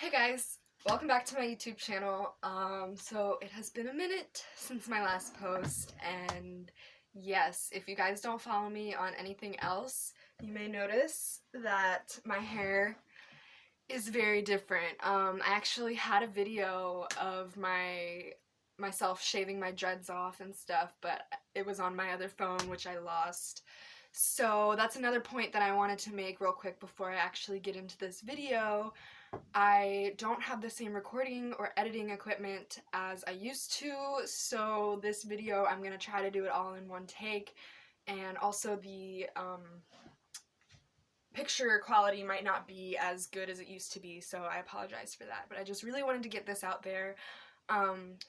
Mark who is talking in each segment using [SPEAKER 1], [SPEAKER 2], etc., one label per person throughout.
[SPEAKER 1] Hey guys, welcome back to my YouTube channel. So it has been a minute since my last post, and yes, if you guys don't follow me on anything else, you may notice that my hair is very different. I actually had a video of myself shaving my dreads off and stuff, but it was on my other phone, which I lost. So that's another point that I wanted to make real quick before I actually get into this video. I don't have the same recording or editing equipment as I used to, so this video I'm going to try to do it all in one take, and also the picture quality might not be as good as it used to be, so I apologize for that, but I just really wanted to get this out there.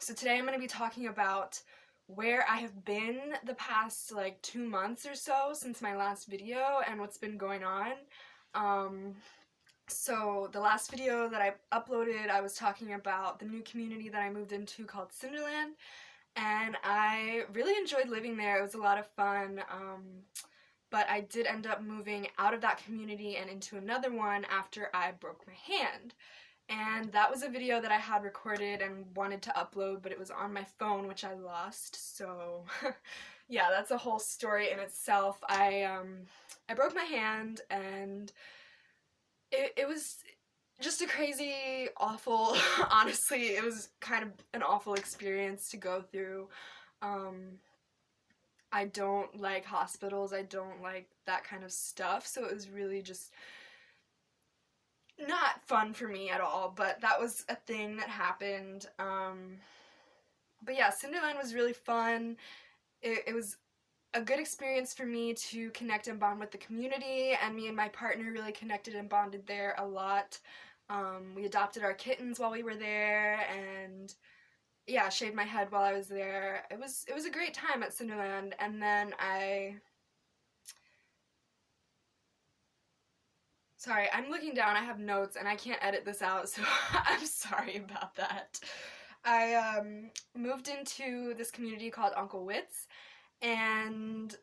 [SPEAKER 1] So today I'm going to be talking about where I have been the past like 2 months or so since my last video and what's been going on. So the last video that I uploaded, I was talking about the new community that I moved into called Cinderland, and I really enjoyed living there. It was a lot of fun, but I did end up moving out of that community and into another one after I broke my hand. And that was a video that I had recorded and wanted to upload, but it was on my phone, which I lost, so yeah, that's a whole story in itself. I broke my hand, and it was just a crazy, awful, honestly, it was kind of an awful experience to go through. I don't like hospitals, I don't like that kind of stuff, so it was really just not fun for me at all, but that was a thing that happened. But yeah, Cinderland was really fun. It was a good experience for me to connect and bond with the community, and me and my partner really connected and bonded there a lot. We adopted our kittens while we were there, and yeah, shaved my head while I was there. It was a great time at Cinderland, and then Sorry, I'm looking down, I have notes, and I can't edit this out, so I'm sorry about that. I moved into this community called Uncle Wits, and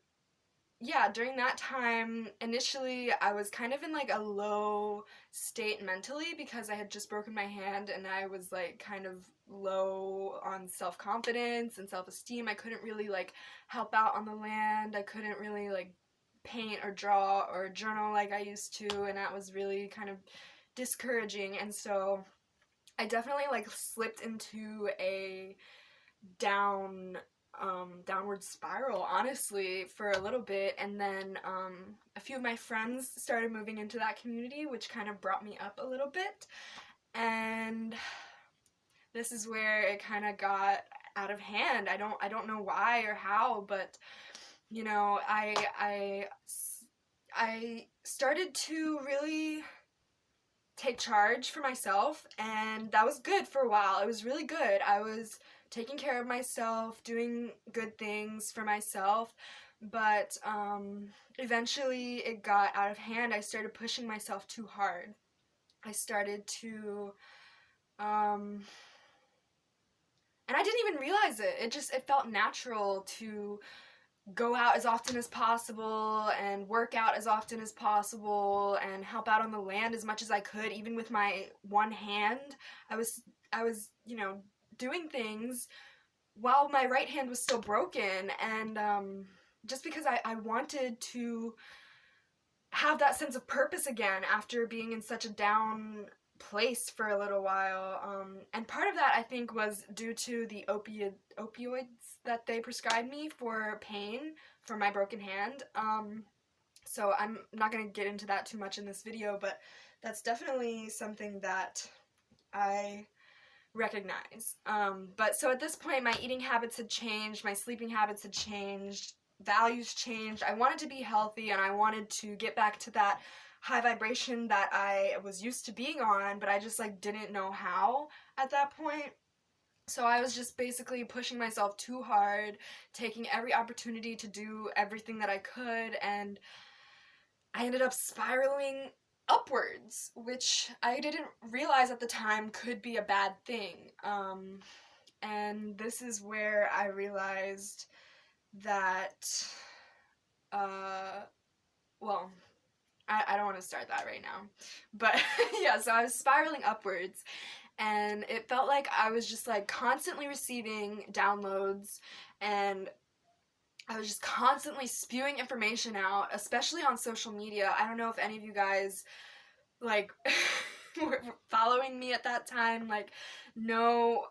[SPEAKER 1] yeah, during that time, initially I was kind of in like a low state mentally because I had just broken my hand and I was like kind of low on self-confidence and self-esteem. I couldn't really like help out on the land. I couldn't really like paint or draw or journal like I used to, and that was really kind of discouraging. And so I definitely like slipped into a down downward spiral, honestly, for a little bit, and then a few of my friends started moving into that community, which kind of brought me up a little bit, and this is where it kind of got out of hand. I don't know why or how, but you know, I started to really take charge for myself, and that was good for a while. It was really good. I was taking care of myself, doing good things for myself, but eventually it got out of hand. I started pushing myself too hard. I started to and I didn't even realize it. It felt natural to go out as often as possible and work out as often as possible and help out on the land as much as I could, even with my one hand. You know, doing things while my right hand was still broken, and just because I wanted to have that sense of purpose again after being in such a down place for a little while. And part of that, I think, was due to the opioids that they prescribed me for pain from my broken hand. So I'm not going to get into that too much in this video, but that's definitely something that I recognize. But so at this point, my eating habits had changed, my sleeping habits had changed, values changed. I wanted to be healthy, and I wanted to get back to that high vibration that I was used to being on, but I just like didn't know how at that point. So I was just basically pushing myself too hard, taking every opportunity to do everything that I could, and I ended up spiraling upwards, which I didn't realize at the time could be a bad thing. And this is where I realized that, well, I don't want to start that right now. But yeah, so I was spiraling upwards, and it felt like I was just like constantly receiving downloads, and I was just constantly spewing information out, especially on social media. I don't know if any of you guys like were following me at that time, like know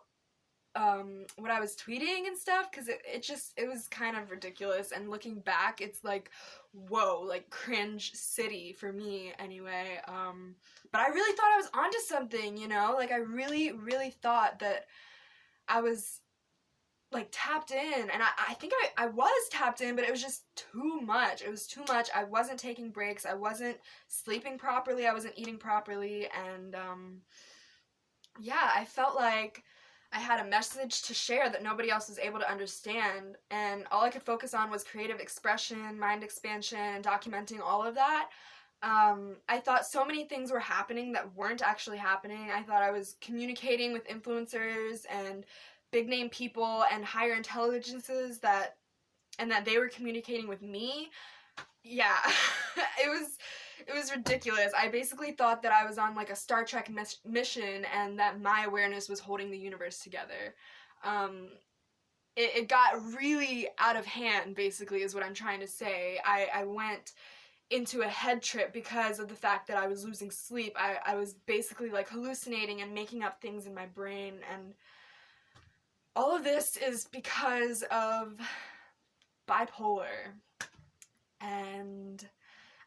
[SPEAKER 1] what I was tweeting and stuff, because it was kind of ridiculous, and looking back it's like, whoa, like cringe city for me anyway. But I really thought I was onto something, you know, like I really thought that I was like tapped in, and I think I was tapped in, but it was just too much. It was too much. I wasn't taking breaks, I wasn't sleeping properly, I wasn't eating properly, and yeah, I felt like I had a message to share that nobody else was able to understand, and all I could focus on was creative expression, mind expansion, and documenting all of that. I thought so many things were happening that weren't actually happening. I thought I was communicating with influencers and big name people and higher intelligences and that they were communicating with me. Yeah, it was ridiculous. I basically thought that I was on like a Star Trek mission, and that my awareness was holding the universe together. Um, it got really out of hand, basically, is what I'm trying to say. I went into a head trip because of the fact that I was losing sleep. I was basically like hallucinating and making up things in my brain, and all of this is because of bipolar. And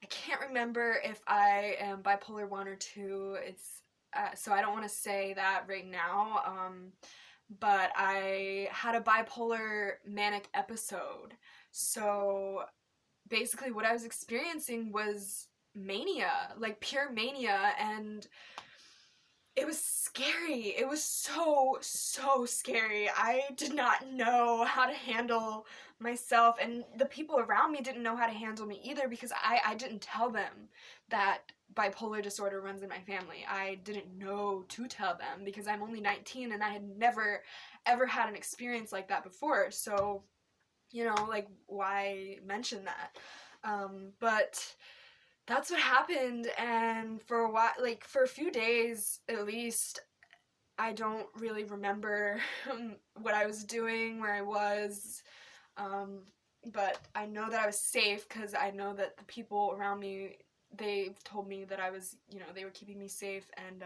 [SPEAKER 1] I can't remember if I am bipolar 1 or 2. It's so I don't want to say that right now. But I had a bipolar manic episode. So basically what I was experiencing was mania, like pure mania, and it was scary. It was so scary. I did not know how to handle myself, and the people around me didn't know how to handle me either, because I didn't tell them that bipolar disorder runs in my family. I didn't know to tell them because I'm only 19 and I had never ever had an experience like that before. So, you know, like, why mention that? But that's what happened, and for a while, like for a few days at least, I don't really remember what I was doing, where I was, but I know that I was safe because I know that the people around me, they've told me that I was, you know, they were keeping me safe, and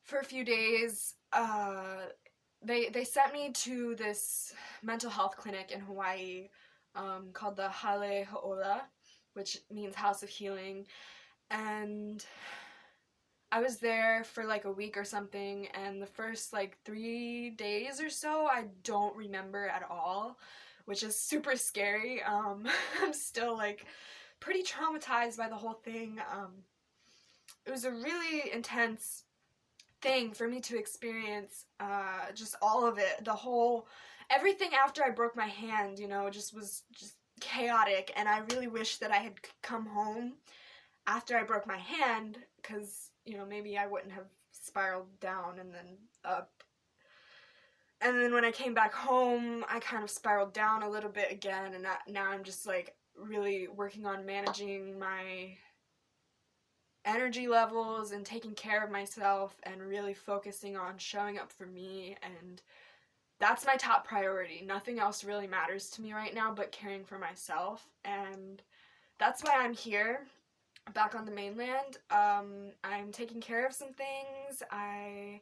[SPEAKER 1] for a few days, they sent me to this mental health clinic in Hawaii, called the Hale Ha'ola, which means House of Healing, and I was there for like a week or something, and the first like 3 days or so I don't remember at all, which is super scary. I'm still like pretty traumatized by the whole thing. It was a really intense thing for me to experience, just all of it, the whole, everything after I broke my hand, you know, just was just chaotic, and I really wish that I had come home after I broke my hand, because, you know, maybe I wouldn't have spiraled down and then up. And then when I came back home, I kind of spiraled down a little bit again, and now I'm just like really working on managing my energy levels and taking care of myself and really focusing on showing up for me, and that's my top priority. Nothing else really matters to me right now but caring for myself, and that's why I'm here back on the mainland. I'm taking care of some things. I'm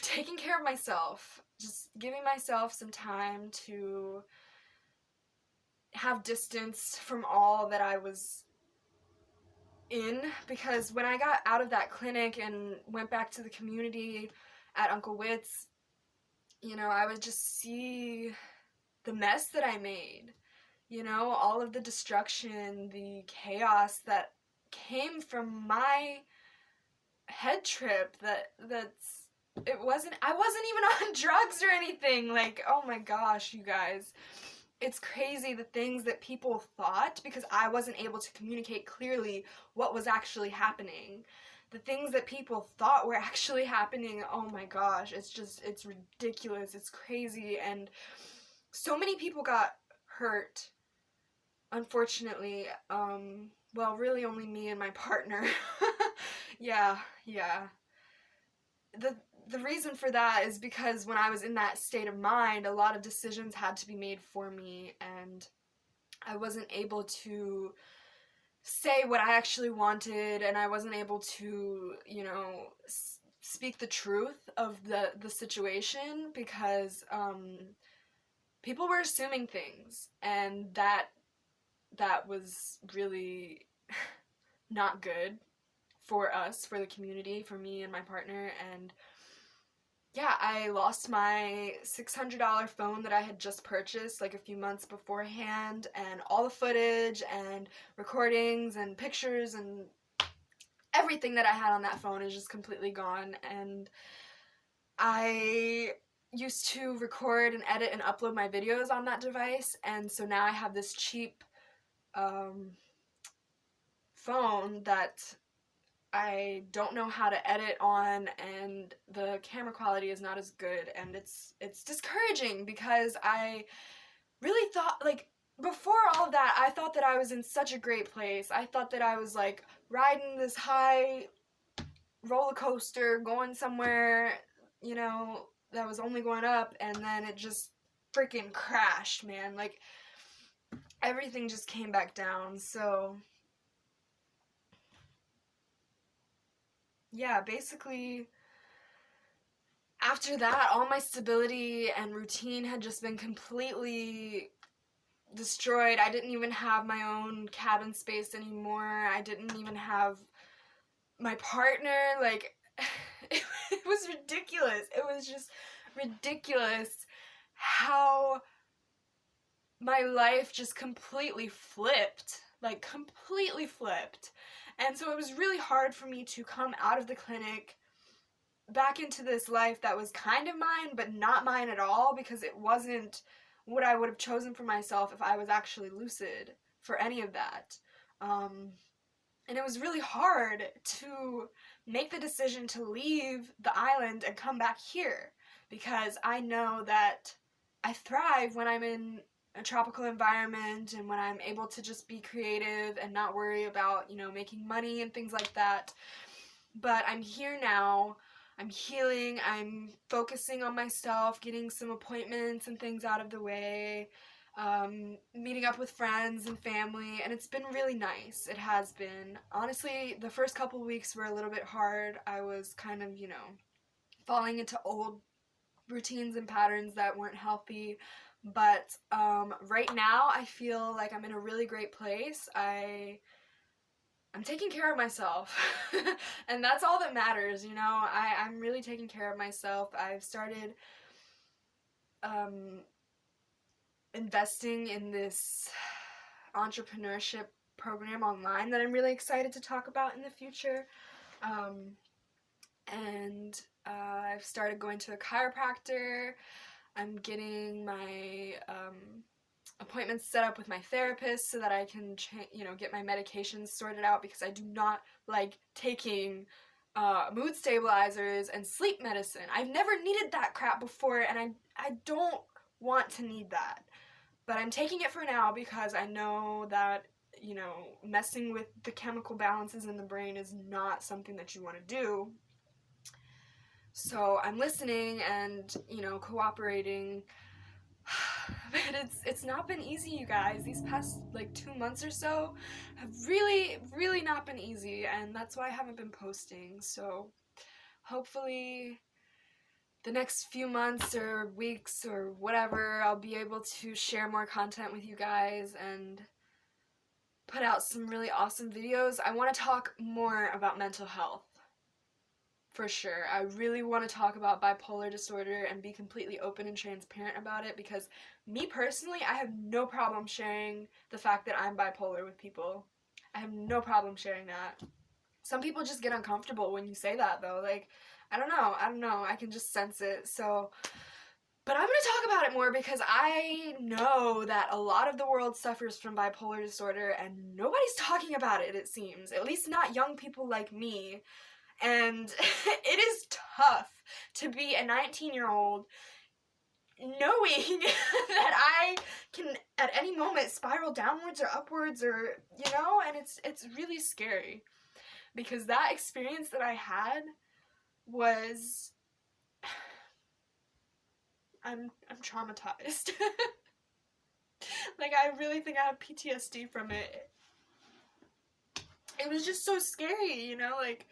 [SPEAKER 1] taking care of myself, just giving myself some time to have distance from all that I was in, because when I got out of that clinic and went back to the community at Uncle Witt's, you know, I would just see the mess that I made, you know, all of the destruction, the chaos that came from my head trip. I wasn't even on drugs or anything. Like, oh my gosh, you guys, it's crazy the things that people thought, because I wasn't able to communicate clearly what was actually happening. The things that people thought were actually happening, oh my gosh, it's ridiculous, it's crazy, and so many people got hurt unfortunately, well, really only me and my partner. Yeah, yeah. The the reason for that is because when I was in that state of mind, a lot of decisions had to be made for me, and I wasn't able to say what I actually wanted, and I wasn't able to, speak the truth of the situation because people were assuming things, and that was really not good for us, for the community, for me and my partner. And yeah, I lost my $600 phone that I had just purchased like a few months beforehand, and all the footage and recordings and pictures and everything that I had on that phone is just completely gone. And I used to record and edit and upload my videos on that device, and so now I have this cheap phone that I don't know how to edit on, and the camera quality is not as good, and it's discouraging because I really thought, like, before all of that, I thought that I was in such a great place. I thought that I was like riding this high roller coaster going somewhere, that was only going up, and then it just freaking crashed, man. Like, everything just came back down. So yeah, basically after that, all my stability and routine had just been completely destroyed. I didn't even have my own cabin space anymore. I didn't even have my partner. Like, it was ridiculous. It was just ridiculous how my life just completely flipped. Like, completely flipped. And so it was really hard for me to come out of the clinic back into this life that was kind of mine, but not mine at all, because it wasn't what I would have chosen for myself if I was actually lucid for any of that. And it was really hard to make the decision to leave the island and come back here, because I know that I thrive when I'm in a tropical environment and when I'm able to just be creative and not worry about, making money and things like that. But I'm here now. I'm healing. I'm focusing on myself, getting some appointments and things out of the way, meeting up with friends and family, and it's been really nice. It has been. Honestly, the first couple weeks were a little bit hard. I was kind of, falling into old routines and patterns that weren't healthy. But right now, I feel like I'm in a really great place. I'm taking care of myself, and that's all that matters, I'm really taking care of myself. I've started investing in this entrepreneurship program online that I'm really excited to talk about in the future, and I've started going to a chiropractor. I'm getting my appointments set up with my therapist so that I can get my medications sorted out, because I do not like taking mood stabilizers and sleep medicine. I've never needed that crap before, and I don't want to need that, but I'm taking it for now because I know that messing with the chemical balances in the brain is not something that you want to do. So I'm listening and cooperating. But it's not been easy, you guys. These past 2 months or so have really, really not been easy, and that's why I haven't been posting. So hopefully the next few months or weeks or whatever, I'll be able to share more content with you guys and put out some really awesome videos. I want to talk more about mental health. For sure. I really want to talk about bipolar disorder and be completely open and transparent about it, because me personally, I have no problem sharing the fact that I'm bipolar with people. I have no problem sharing that. Some people just get uncomfortable when you say that, though. I don't know. I can just sense it. So, but I'm going to talk about it more because I know that a lot of the world suffers from bipolar disorder and nobody's talking about it, it seems. At least not young people like me. And it is tough to be a 19-year-old knowing that I can at any moment spiral downwards or upwards, or and it's really scary, because that experience that I had was I'm traumatized. Like, I really think I have PTSD from it. It was just so scary, like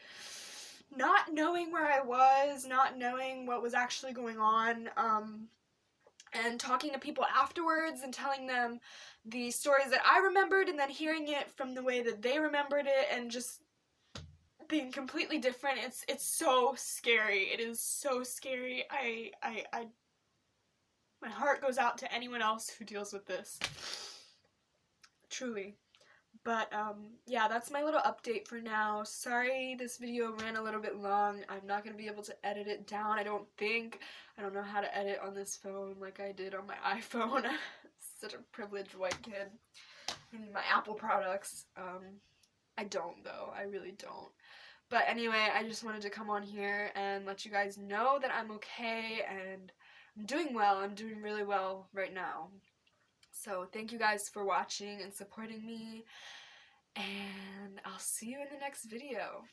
[SPEAKER 1] not knowing where I was, not knowing what was actually going on, and talking to people afterwards and telling them the stories that I remembered, and then hearing it from the way that they remembered it, and just being completely different. It's so scary. It is so scary. My heart goes out to anyone else who deals with this. Truly. But, yeah, that's my little update for now. Sorry this video ran a little bit long. I'm not going to be able to edit it down, I don't think. I don't know how to edit on this phone like I did on my iPhone. Such a privileged white kid. And my Apple products. I don't, though. I really don't. But anyway, I just wanted to come on here and let you guys know that I'm okay, and I'm doing well. I'm doing really well right now. So thank you guys for watching and supporting me, and I'll see you in the next video.